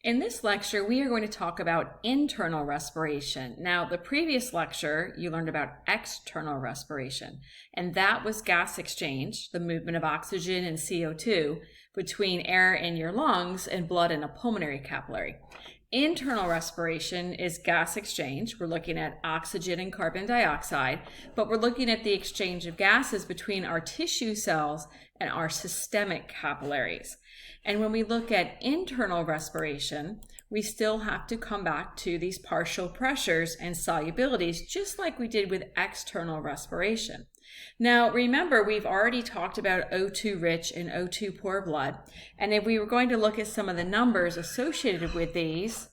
In this lecture, we are going to talk about internal respiration. Now, the previous lecture, you learned about external respiration, and that was gas exchange, the movement of oxygen and CO2 between air in your lungs and blood in a pulmonary capillary. Internal respiration is gas exchange. We're looking at oxygen and carbon dioxide, but we're looking at the exchange of gases between our tissue cells and our systemic capillaries. And when we look at internal respiration, we still have to come back to these partial pressures and solubilities, just like we did with external respiration. Now, remember, we've already talked about O2 rich and O2 poor blood. And if we were going to look at some of the numbers associated with these,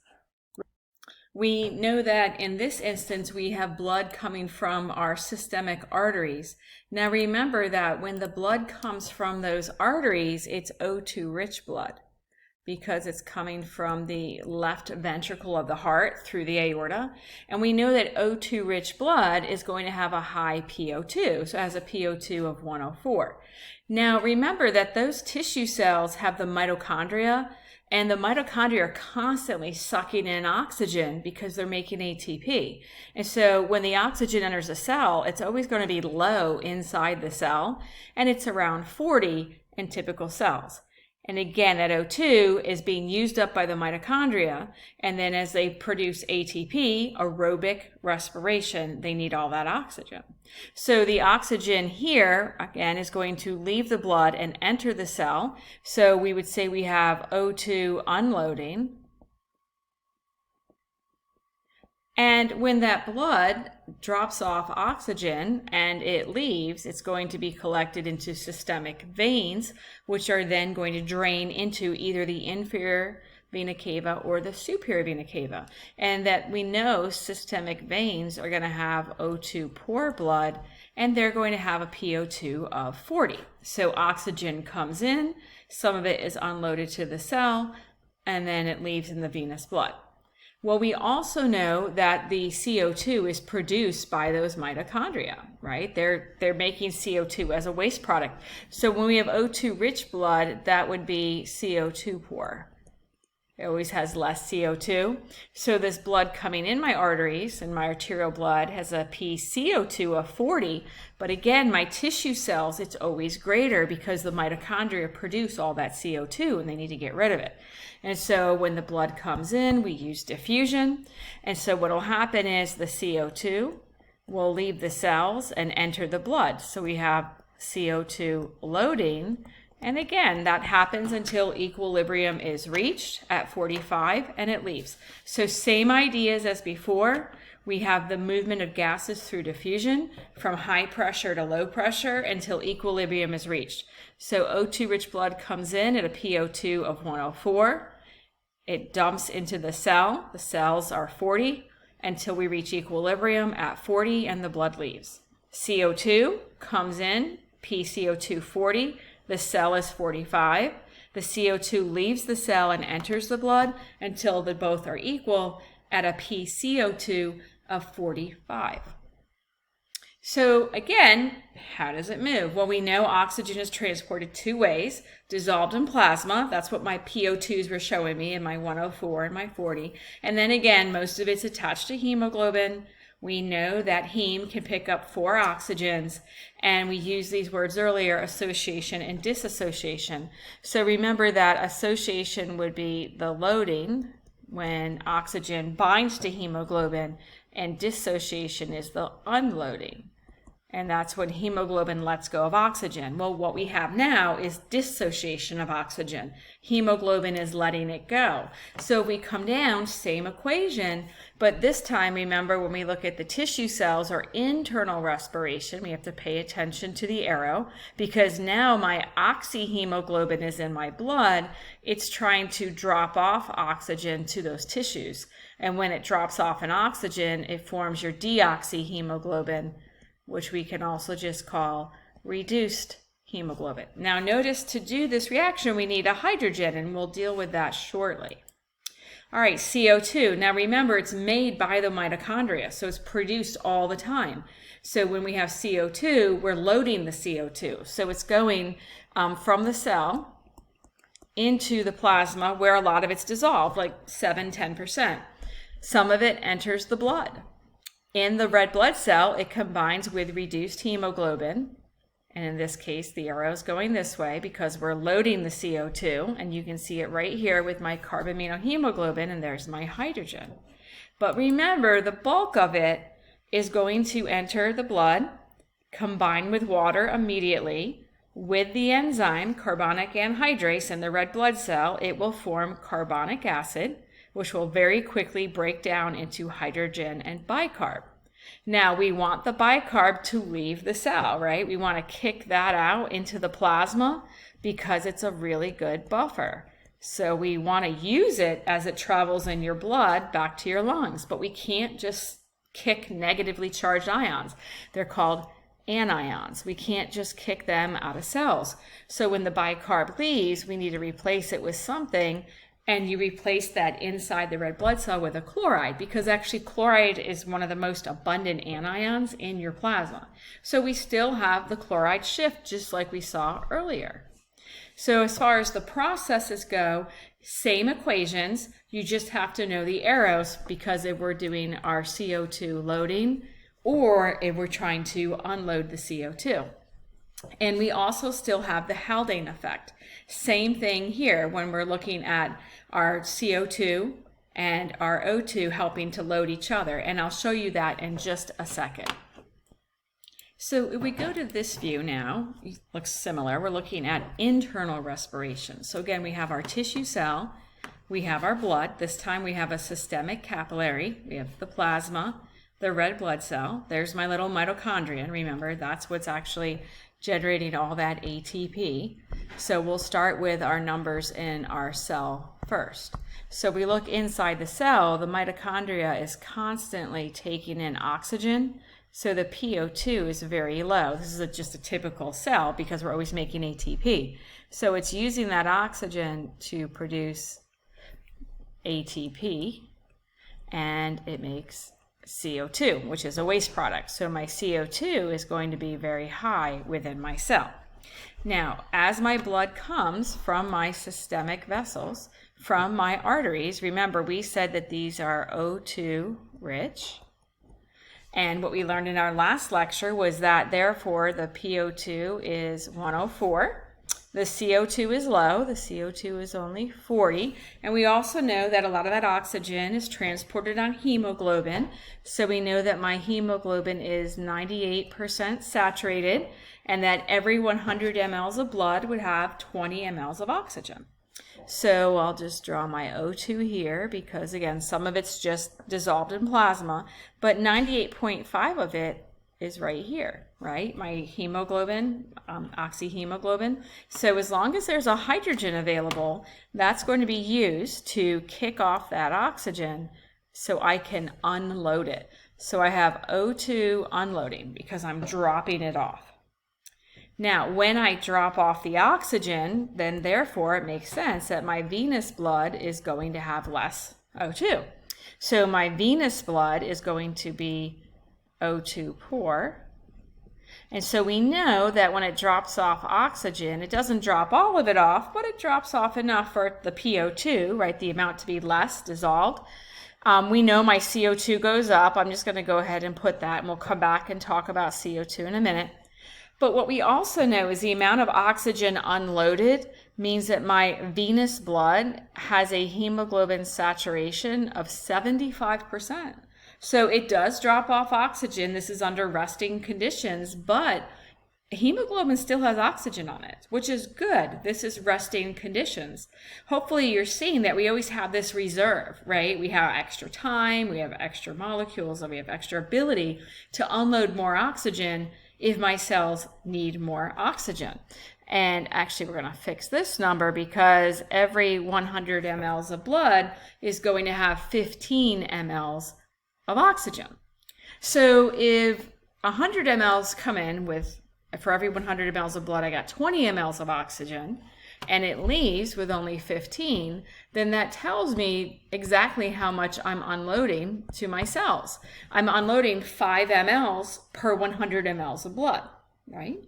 we know that in this instance, we have blood coming from our systemic arteries. Now remember that when the blood comes from those arteries, it's O2 rich blood because it's coming from the left ventricle of the heart through the aorta. And we know that O2 rich blood is going to have a high PO2, so it has a PO2 of 104. Now remember that those tissue cells have the mitochondria, and the mitochondria are constantly sucking in oxygen because they're making ATP. And so when the oxygen enters a cell, it's always going to be low inside the cell, and it's around 40 in typical cells. And again, that O2 is being used up by the mitochondria, and then as they produce ATP, aerobic respiration, they need all that oxygen. So the oxygen here, again, is going to leave the blood and enter the cell. So we would say we have O2 unloading. And when that blood drops off oxygen and it leaves, it's going to be collected into systemic veins, which are then going to drain into either the inferior vena cava or the superior vena cava. And that we know systemic veins are going to have O2 poor blood, and they're going to have a PO2 of 40. So oxygen comes in, some of it is unloaded to the cell, and then it leaves in the venous blood. Well, we also know that the CO2 is produced by those mitochondria, right? They're making CO2 as a waste product. So when we have O2 rich blood, that would be CO2 poor. It always has less CO2. So this blood coming in my arteries and my arterial blood has a PCO2 of 40. But again, my tissue cells, it's always greater because the mitochondria produce all that CO2 and they need to get rid of it. And so when the blood comes in, we use diffusion. And so what will happen is the CO2 will leave the cells and enter the blood. So we have CO2 loading. And again, that happens until equilibrium is reached at 45 and it leaves. So same ideas as before. We have the movement of gases through diffusion from high pressure to low pressure until equilibrium is reached. So O2 rich blood comes in at a PO2 of 104. It dumps into the cell. The cells are 40 until we reach equilibrium at 40 and the blood leaves. CO2 comes in, PCO2 40. The cell is 45. The CO2 leaves the cell and enters the blood until they both are equal at a PCO2 of 45. So again, how does it move? Well, we know oxygen is transported two ways, dissolved in plasma. That's what my PO2s were showing me in my 104 and my 40. And then again, most of it's attached to hemoglobin. We know that heme can pick up 4 oxygens, and we used these words earlier, association and dissociation. So remember that association would be the loading when oxygen binds to hemoglobin, and dissociation is the unloading. And that's when hemoglobin lets go of oxygen. Well, what we have now is dissociation of oxygen. Hemoglobin is letting it go. So if we come down, same equation, but this time, remember, when we look at the tissue cells or internal respiration, we have to pay attention to the arrow because now my oxyhemoglobin is in my blood. It's trying to drop off oxygen to those tissues. And when it drops off an oxygen, it forms your deoxyhemoglobin, which we can also just call reduced hemoglobin. Now notice to do this reaction, we need a hydrogen, and we'll deal with that shortly. All right, CO2. Now remember, it's made by the mitochondria, so it's produced all the time. So when we have CO2, we're loading the CO2. So it's going from the cell into the plasma where a lot of it's dissolved, like 7–10%. Some of it enters the blood. In the red blood cell, it combines with reduced hemoglobin. And in this case, the arrow is going this way because we're loading the CO2. And you can see it right here with my carbaminohemoglobin, and there's my hydrogen. But remember, the bulk of it is going to enter the blood, combine with water immediately. With the enzyme carbonic anhydrase in the red blood cell, it will form carbonic acid, which will very quickly break down into hydrogen and bicarb. Now, we want the bicarb to leave the cell, right? We want to kick that out into the plasma because it's a really good buffer. So we want to use it as it travels in your blood back to your lungs, but we can't just kick negatively charged ions. They're called anions. We can't just kick them out of cells. So when the bicarb leaves, we need to replace it with something, and you replace that inside the red blood cell with a chloride, because actually chloride is one of the most abundant anions in your plasma. So we still have the chloride shift just like we saw earlier. So as far as the processes go, same equations, you just have to know the arrows, because if we're doing our CO2 loading or if we're trying to unload the CO2. And we also still have the Haldane effect. Same thing here when we're looking at our CO2 and our O2 helping to load each other. And I'll show you that in just a second. So if we go to this view now, it looks similar. We're looking at internal respiration. So again, we have our tissue cell, we have our blood. This time we have a systemic capillary. We have the plasma, the red blood cell. There's my little mitochondria. And remember, that's what's actually generating all that ATP. So we'll start with our numbers in our cell first. So we look inside the cell, the mitochondria is constantly taking in oxygen. So the PO2 is very low. This is just a typical cell because we're always making ATP. So it's using that oxygen to produce ATP, and it makes CO2, which is a waste product. So my CO2 is going to be very high within my cell. Now, as my blood comes from my systemic vessels, from my arteries, remember we said that these are O2 rich. And what we learned in our last lecture was that therefore the PO2 is 104. The CO2 is low. The CO2 is only 40. And we also know that a lot of that oxygen is transported on hemoglobin. So we know that my hemoglobin is 98% saturated, and that every 100 mLs of blood would have 20 mLs of oxygen. So I'll just draw my O2 here because, again, some of it's just dissolved in plasma, but 98.5 of it is right here, right? My hemoglobin, oxyhemoglobin. So as long as there's a hydrogen available, that's going to be used to kick off that oxygen so I can unload it. So I have O2 unloading because I'm dropping it off. Now, when I drop off the oxygen, then therefore it makes sense that my venous blood is going to have less O2. So my venous blood is going to be O2 poor. And so we know that when it drops off oxygen, it doesn't drop all of it off, but it drops off enough for the PO2, right, the amount to be less dissolved. We know my CO2 goes up. I'm just going to go ahead and put that, and we'll come back and talk about CO2 in a minute. But what we also know is the amount of oxygen unloaded means that my venous blood has a hemoglobin saturation of 75%. So it does drop off oxygen. This is under resting conditions, but hemoglobin still has oxygen on it, which is good. This is resting conditions. Hopefully you're seeing that we always have this reserve, right? We have extra time, we have extra molecules, and we have extra ability to unload more oxygen if my cells need more oxygen. And actually we're going to fix this number because every 100 mLs of blood is going to have 15 mLs of oxygen. So if 100 mLs come in with, for every 100 mLs of blood I got 20 mLs of oxygen, and it leaves with only 15, then that tells me exactly how much I'm unloading to my cells. I'm unloading 5 mLs per 100 mLs of blood, right?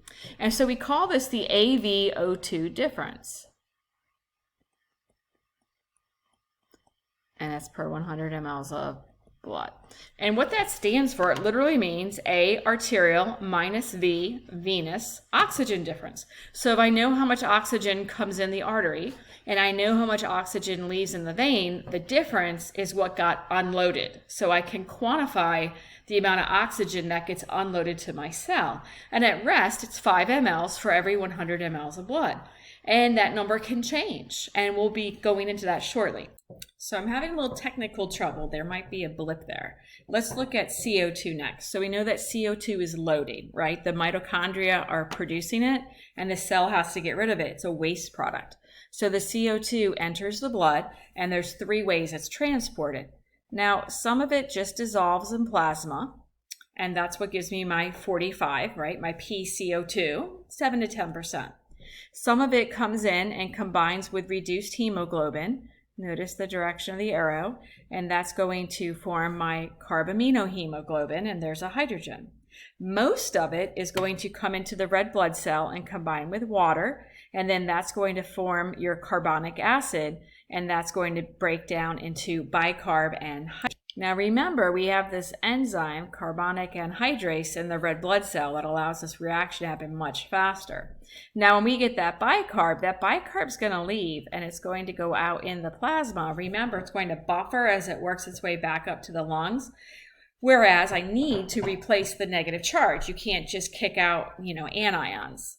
And so we call this the AV-O2 difference. and that's per 100 mLs of blood. And what that stands for, it literally means A, arterial, minus V, venous, oxygen difference. So if I know how much oxygen comes in the artery and I know how much oxygen leaves in the vein, the difference is what got unloaded. So I can quantify the amount of oxygen that gets unloaded to my cell. And at rest, it's 5 mLs for every 100 mLs of blood. And that number can change, and we'll be going into that shortly. So I'm having a little technical trouble. There might be a blip there. Let's look at CO2 next. So we know that CO2 is loading, right? The mitochondria are producing it, and the cell has to get rid of it. It's a waste product. So the CO2 enters the blood, and there's 3 ways it's transported. Now, some of it just dissolves in plasma, and that's what gives me my 45, right? My PCO2, 7 to 10%. Some of it comes in and combines with reduced hemoglobin. Notice the direction of the arrow, and that's going to form my carbaminohemoglobin, and there's a hydrogen. Most of it is going to come into the red blood cell and combine with water, and then that's going to form your carbonic acid, and that's going to break down into bicarb and hydrogen. Now remember, we have this enzyme, carbonic anhydrase, in the red blood cell that allows this reaction to happen much faster. Now when we get that bicarb is going to leave and it's going to go out in the plasma. Remember, it's going to buffer as it works its way back up to the lungs. Whereas I need to replace the negative charge. You can't just kick out, anions,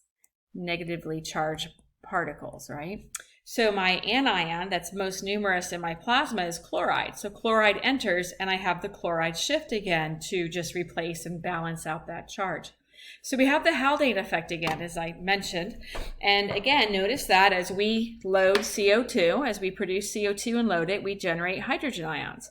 negatively charged particles, right? So my anion that's most numerous in my plasma is chloride. So chloride enters and I have the chloride shift again to just replace and balance out that charge. So we have the Haldane effect again, as I mentioned. And again, notice that as we load CO2, as we produce CO2 and load it, we generate hydrogen ions.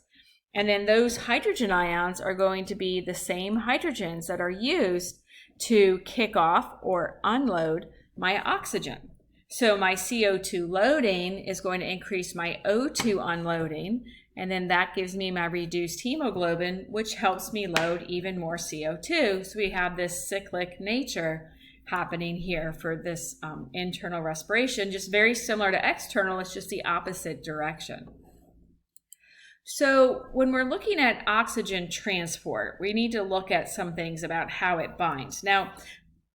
And then those hydrogen ions are going to be the same hydrogens that are used to kick off or unload my oxygen. So my CO2 loading is going to increase my O2 unloading, and then that gives me my reduced hemoglobin, which helps me load even more CO2. So we have this cyclic nature happening here for this internal respiration, just very similar to external, it's just the opposite direction. So when we're looking at oxygen transport, we need to look at some things about how it binds. Now,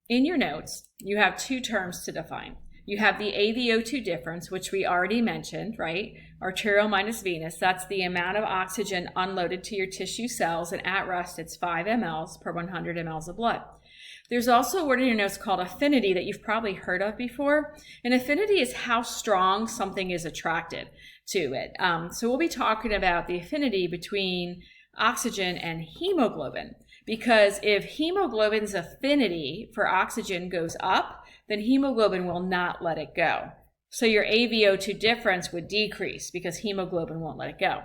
in your notes, you have 2 terms to define. You have the AVO2 difference, which we already mentioned, right? Arterial minus venous, that's the amount of oxygen unloaded to your tissue cells, and at rest it's 5 mLs per 100 mLs of blood. There's also a word in your notes called affinity that you've probably heard of before. And affinity is how strong something is attracted to it. So we'll be talking about the affinity between oxygen and hemoglobin, because if hemoglobin's affinity for oxygen goes up, then hemoglobin will not let it go. So your AVO2 difference would decrease because hemoglobin won't let it go.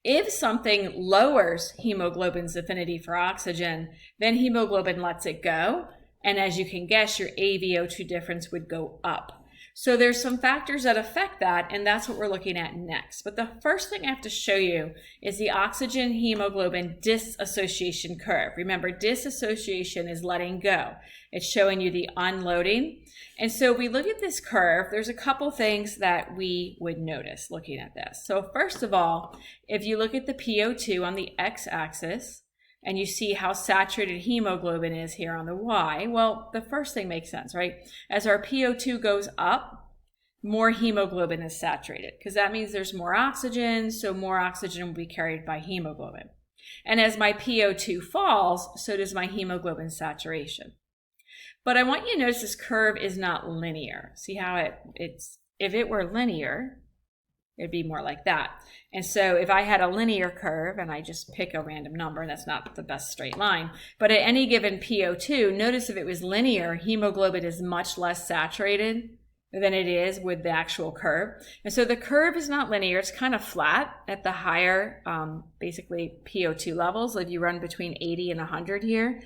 If something lowers hemoglobin's affinity for oxygen, then hemoglobin lets it go. And as you can guess, your AVO2 difference would go up. So there's some factors that affect that, and that's what we're looking at next. But the first thing I have to show you is the oxygen hemoglobin dissociation curve. Remember, dissociation is letting go. It's showing you the unloading. And so we look at this curve, there's a couple things that we would notice looking at this. So first of all, if you look at the PO2 on the x-axis, and you see how saturated hemoglobin is here on the Y, well, the first thing makes sense, right? As our PO2 goes up, more hemoglobin is saturated, because that means there's more oxygen, so more oxygen will be carried by hemoglobin. And as my PO2 falls, so does my hemoglobin saturation. But I want you to notice this curve is not linear. See how it's, if it were linear, it'd be more like that. And so if I had a linear curve, and I just pick a random number, that's not the best straight line, but at any given PO2, notice if it was linear, hemoglobin is much less saturated than it is with the actual curve. And so the curve is not linear, it's kind of flat at the higher, basically PO2 levels, if you run between 80 and 100 here,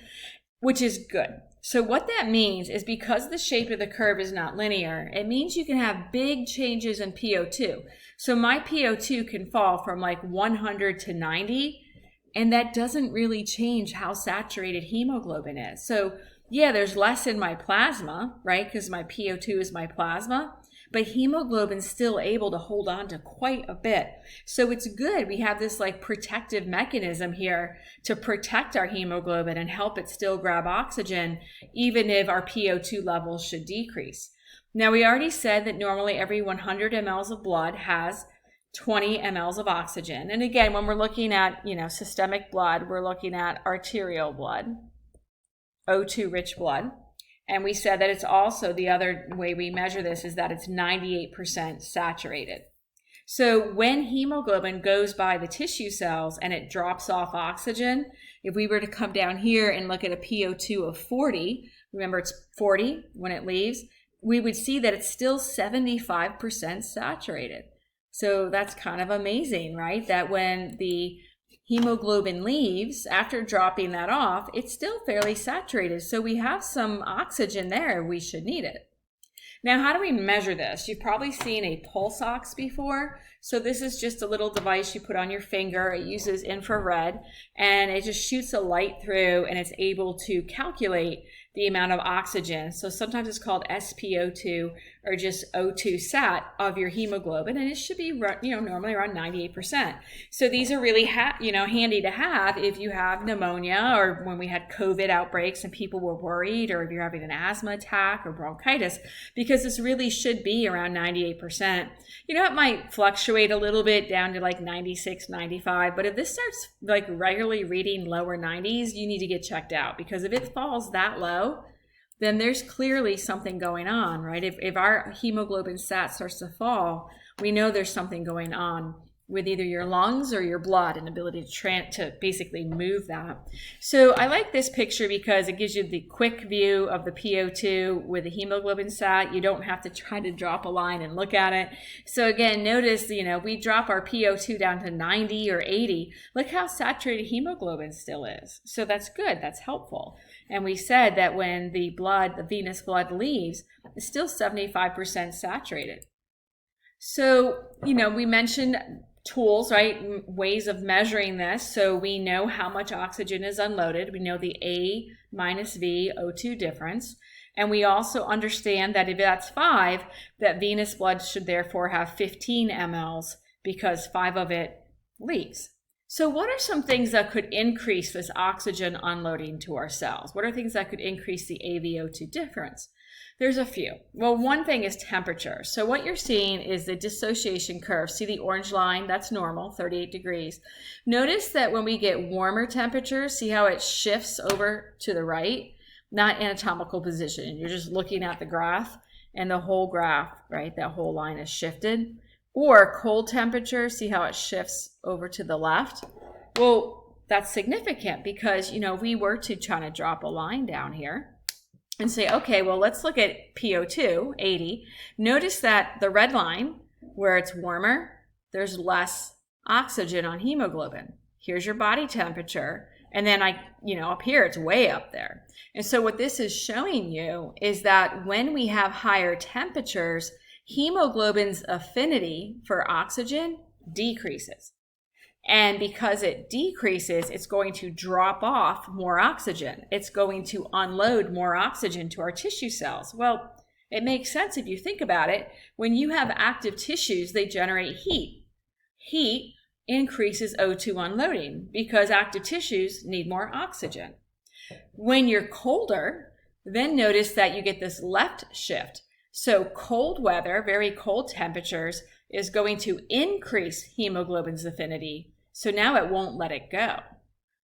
which is good. So what that means is because the shape of the curve is not linear, it means you can have big changes in PO2. So my PO2 can fall from like 100 to 90, and that doesn't really change how saturated hemoglobin is. So yeah, there's less in my plasma, right? Because my PO2 is my plasma, but hemoglobin's still able to hold on to quite a bit. So it's good. We have this like protective mechanism here to protect our hemoglobin and help it still grab oxygen, even if our PO2 levels should decrease. Now, we already said that normally every 100 mLs of blood has 20 mLs of oxygen. And again, when we're looking at, systemic blood, we're looking at arterial blood, O2 rich blood. And we said that it's also, the other way we measure this is that it's 98% saturated. So when hemoglobin goes by the tissue cells and it drops off oxygen, if we were to come down here and look at a PO2 of 40, remember it's 40 when it leaves, we would see that it's still 75% saturated. So that's kind of amazing, right? That when the hemoglobin leaves, after dropping that off, it's still fairly saturated. So we have some oxygen there. We should need it. Now, how do we measure this? You've probably seen a pulse ox before. So this is just a little device you put on your finger. It uses infrared and it just shoots a light through and it's able to calculate the amount of oxygen. So sometimes it's called SpO2 or just O2 sat of your hemoglobin, and it should be normally around 98%. So these are really handy to have if you have pneumonia or when we had COVID outbreaks and people were worried, or if you're having an asthma attack or bronchitis, because this really should be around 98%. It might fluctuate a little bit down to like 96, 95, but if this starts like regularly reading lower 90s, you need to get checked out, because if it falls that low, then there's clearly something going on, right? If our hemoglobin sat starts to fall, we know there's something going on with either your lungs or your blood and ability to basically move that. So I like this picture because it gives you the quick view of the PO2 with the hemoglobin sat. You don't have to try to drop a line and look at it. So again, notice, we drop our PO2 down to 90 or 80. Look how saturated hemoglobin still is. So that's good. That's helpful. And we said that when the venous blood leaves, it's still 75% saturated. So, we mentioned tools, right? Ways of measuring this. So we know how much oxygen is unloaded. We know the A minus V O2 difference. And we also understand that if that's 5, that venous blood should therefore have 15 mLs because 5 of it leaves. So what are some things that could increase this oxygen unloading to our cells? What are things that could increase the AVO2 difference? There's a few. Well, one thing is temperature. So what you're seeing is the dissociation curve. See the orange line? That's normal, 38 degrees. Notice that when we get warmer temperatures, see how it shifts over to the right? Not anatomical position. You're just looking at the graph, and the whole graph, right, that whole line is shifted. Or cold temperature, see how it shifts over to the left? Well, that's significant because, if we were to try to drop a line down here, and say, okay, well, let's look at PO2, 80. Notice that the red line, where it's warmer, there's less oxygen on hemoglobin. Here's your body temperature. And then up here, it's way up there. And so what this is showing you is that when we have higher temperatures, hemoglobin's affinity for oxygen decreases. And because it decreases, it's going to drop off more oxygen. It's going to unload more oxygen to our tissue cells. Well, it makes sense if you think about it. When you have active tissues, they generate heat. Heat increases O2 unloading because active tissues need more oxygen. When you're colder, then notice that you get this left shift. So cold weather, very cold temperatures, is going to increase hemoglobin's affinity. So now it won't let it go.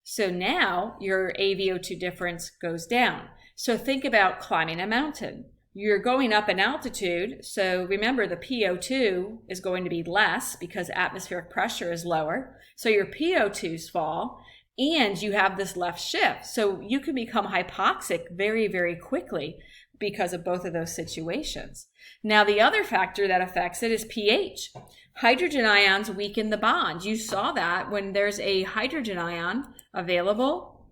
So now your AVO2 difference goes down. So think about climbing a mountain. You're going up in altitude. So remember, the PO2 is going to be less because atmospheric pressure is lower. So your PO2s fall and you have this left shift. So you can become hypoxic very, very quickly because of both of those situations. Now, the other factor that affects it is pH. Hydrogen ions weaken the bond. You saw that when there's a hydrogen ion available,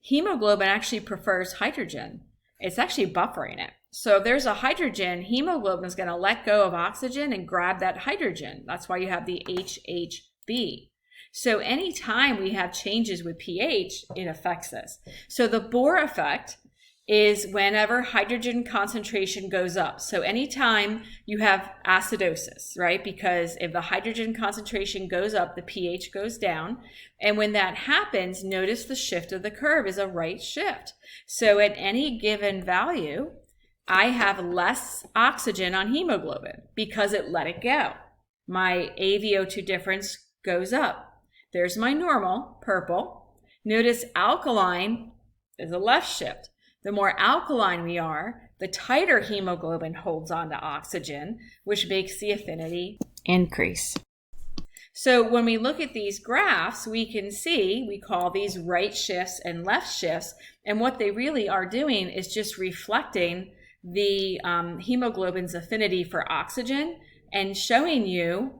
hemoglobin actually prefers hydrogen. It's actually buffering it. So if there's a hydrogen, hemoglobin is going to let go of oxygen and grab that hydrogen. That's why you have the HHB. So anytime we have changes with pH, it affects this. So the Bohr effect is whenever hydrogen concentration goes up. So anytime you have acidosis, right? Because if the hydrogen concentration goes up, the pH goes down. And when that happens, notice the shift of the curve is a right shift. So at any given value, I have less oxygen on hemoglobin because it let it go. My AVO2 difference goes up. There's my normal, purple. Notice alkaline is a left shift. The more alkaline we are, the tighter hemoglobin holds on to oxygen, which makes the affinity increase. So when we look at these graphs, we can see, we call these right shifts and left shifts, and what they really are doing is just reflecting the hemoglobin's affinity for oxygen and showing you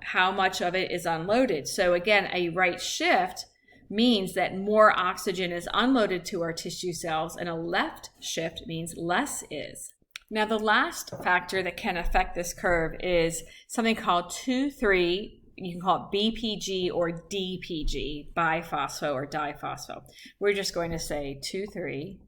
how much of it is unloaded. So again, a right shift means that more oxygen is unloaded to our tissue cells, and a left shift means less is. Now, the last factor that can affect this curve is something called 2,3, you can call it BPG or DPG, biphospho or diphospho. We're just going to say 2,3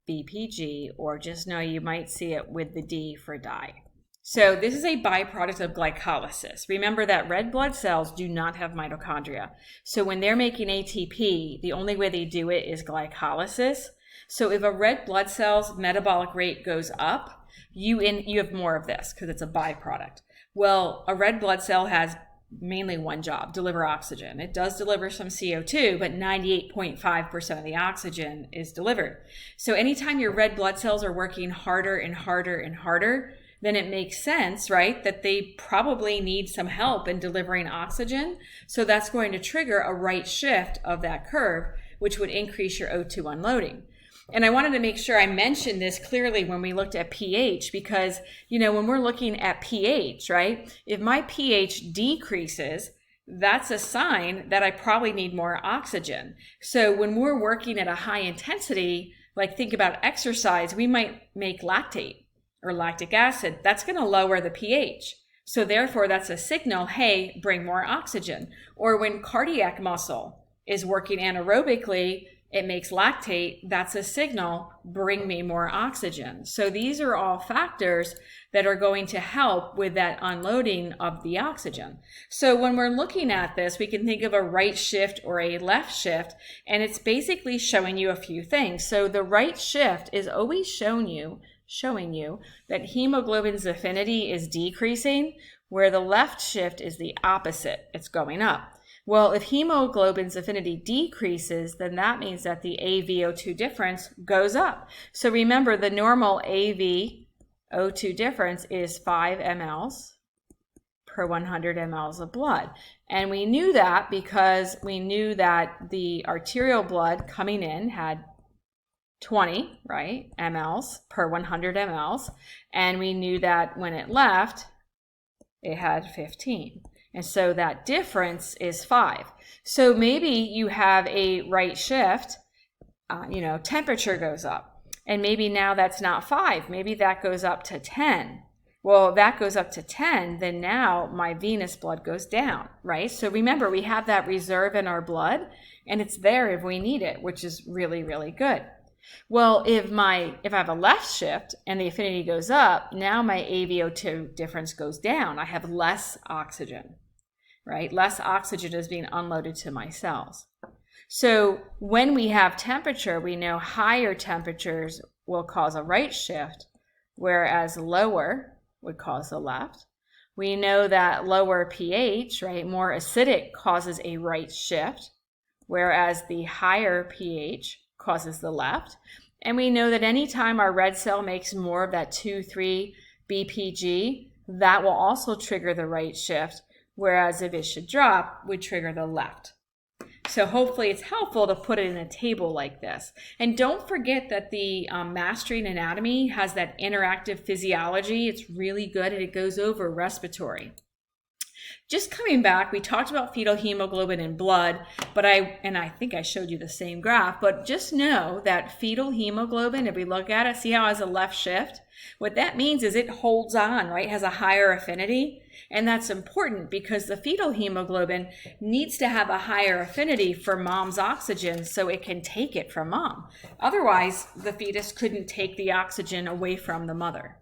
BPG, or just know you might see it with the D for di. So this is a byproduct of glycolysis. Remember that red blood cells do not have mitochondria. So when they're making ATP, the only way they do it is glycolysis. So if a red blood cell's metabolic rate goes up, you have more of this because it's a byproduct. Well, a red blood cell has mainly one job, deliver oxygen. It does deliver some CO2, but 98.5% of the oxygen is delivered. So anytime your red blood cells are working harder and harder and harder, then it makes sense, right, that they probably need some help in delivering oxygen. So that's going to trigger a right shift of that curve, which would increase your O2 unloading. And I wanted to make sure I mentioned this clearly when we looked at pH, because, when we're looking at pH, right, if my pH decreases, that's a sign that I probably need more oxygen. So when we're working at a high intensity, like think about exercise, we might make lactate or lactic acid. That's going to lower the pH. So therefore, that's a signal, hey, bring more oxygen. Or when cardiac muscle is working anaerobically, it makes lactate. That's a signal, bring me more oxygen. So these are all factors that are going to help with that unloading of the oxygen. So when we're looking at this, we can think of a right shift or a left shift, and it's basically showing you a few things. So the right shift is always showing you that hemoglobin's affinity is decreasing, where the left shift is the opposite. It's going up. Well, if hemoglobin's affinity decreases, then that means that the AVO2 difference goes up. So remember, the normal AVO2 difference is 5 mLs per 100 mLs of blood. And we knew that because we knew that the arterial blood coming in had 20, right, mLs per 100 mLs. And we knew that when it left, it had 15. And so that difference is 5. So maybe you have a right shift, temperature goes up. And maybe now that's not 5. Maybe that goes up to 10. Well, that goes up to 10, then now my venous blood goes down, right? So remember, we have that reserve in our blood, and it's there if we need it, which is really, really good. Well, if I have a left shift and the affinity goes up, now my AVO2 difference goes down. I have less oxygen, right? Less oxygen is being unloaded to my cells. So when we have temperature, we know higher temperatures will cause a right shift, whereas lower would cause a left. We know that lower pH, right, more acidic causes a right shift, whereas the higher pH causes the left. And we know that anytime our red cell makes more of that 2,3 BPG, that will also trigger the right shift, whereas if it should drop, would trigger the left. So hopefully it's helpful to put it in a table like this. And don't forget that the Mastering Anatomy has that interactive physiology. It's really good, and it goes over respiratory. Just coming back, we talked about fetal hemoglobin in blood, but I think I showed you the same graph, but just know that fetal hemoglobin, if we look at it, see how it has a left shift? What that means is it holds on, right? It has a higher affinity. And that's important because the fetal hemoglobin needs to have a higher affinity for mom's oxygen so it can take it from mom. Otherwise, the fetus couldn't take the oxygen away from the mother.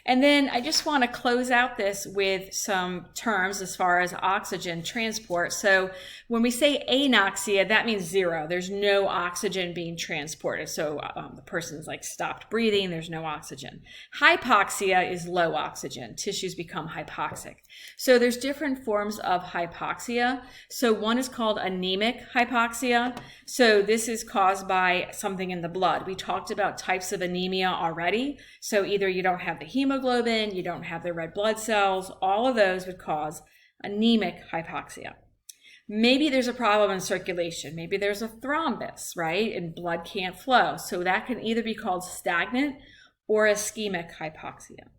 And then I just want to close out this with some terms as far as oxygen transport. So when we say anoxia, that means zero. There's no oxygen being transported. So the person's like stopped breathing, there's no oxygen. Hypoxia is low oxygen. Tissues become hypoxic. So there's different forms of hypoxia. So one is called anemic hypoxia. So this is caused by something in the blood. We talked about types of anemia already. So either you don't have the hemoglobin, you don't have the red blood cells, all of those would cause anemic hypoxia. Maybe there's a problem in circulation. Maybe there's a thrombus, right? And blood can't flow. So that can either be called stagnant or ischemic hypoxia.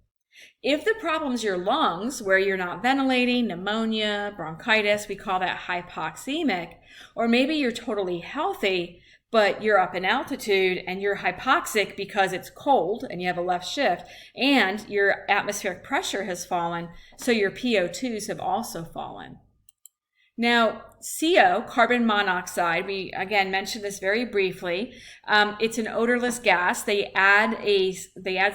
If the problem's your lungs, where you're not ventilating, pneumonia, bronchitis, we call that hypoxemic. Or maybe you're totally healthy, but you're up in altitude and you're hypoxic because it's cold and you have a left shift and your atmospheric pressure has fallen, so your PO2s have also fallen. Now, CO, carbon monoxide, we again mentioned this very briefly. It's an odorless gas. They add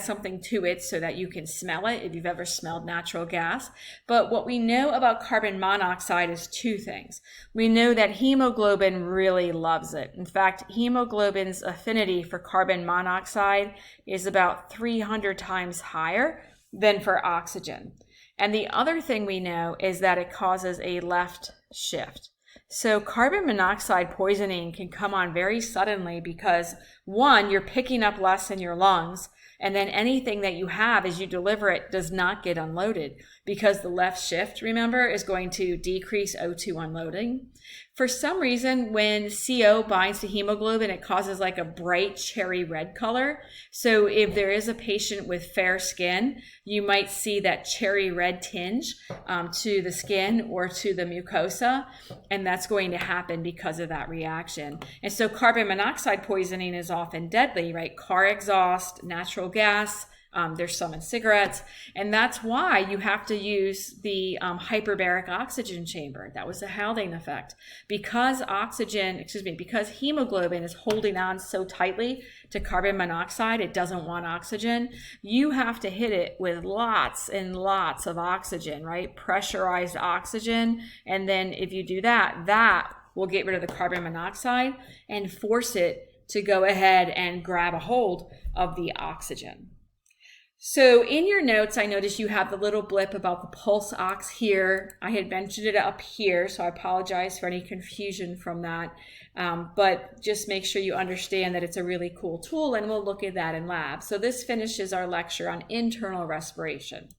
something to it so that you can smell it if you've ever smelled natural gas. But what we know about carbon monoxide is two things. We know that hemoglobin really loves it. In fact, hemoglobin's affinity for carbon monoxide is about 300 times higher than for oxygen. And the other thing we know is that it causes a left shift. So carbon monoxide poisoning can come on very suddenly because, one, you're picking up less in your lungs, and then anything that you have as you deliver it does not get unloaded because the left shift, remember, is going to decrease O2 unloading. For some reason, when CO binds to hemoglobin, it causes like a bright cherry red color. So if there is a patient with fair skin, you might see that cherry red tinge to the skin or to the mucosa, and that's going to happen because of that reaction. And so carbon monoxide poisoning is often deadly, right? Car exhaust, natural gas, there's some in cigarettes, and that's why you have to use the hyperbaric oxygen chamber. That was the Haldane effect. Because because hemoglobin is holding on so tightly to carbon monoxide, it doesn't want oxygen, you have to hit it with lots and lots of oxygen, right? Pressurized oxygen, and then if you do that, that will get rid of the carbon monoxide and force it to go ahead and grab a hold of the oxygen. So in your notes, I noticed you have the little blip about the pulse ox here. I had mentioned it up here, so I apologize for any confusion from that. But just make sure you understand that it's a really cool tool, and we'll look at that in lab. So this finishes our lecture on internal respiration.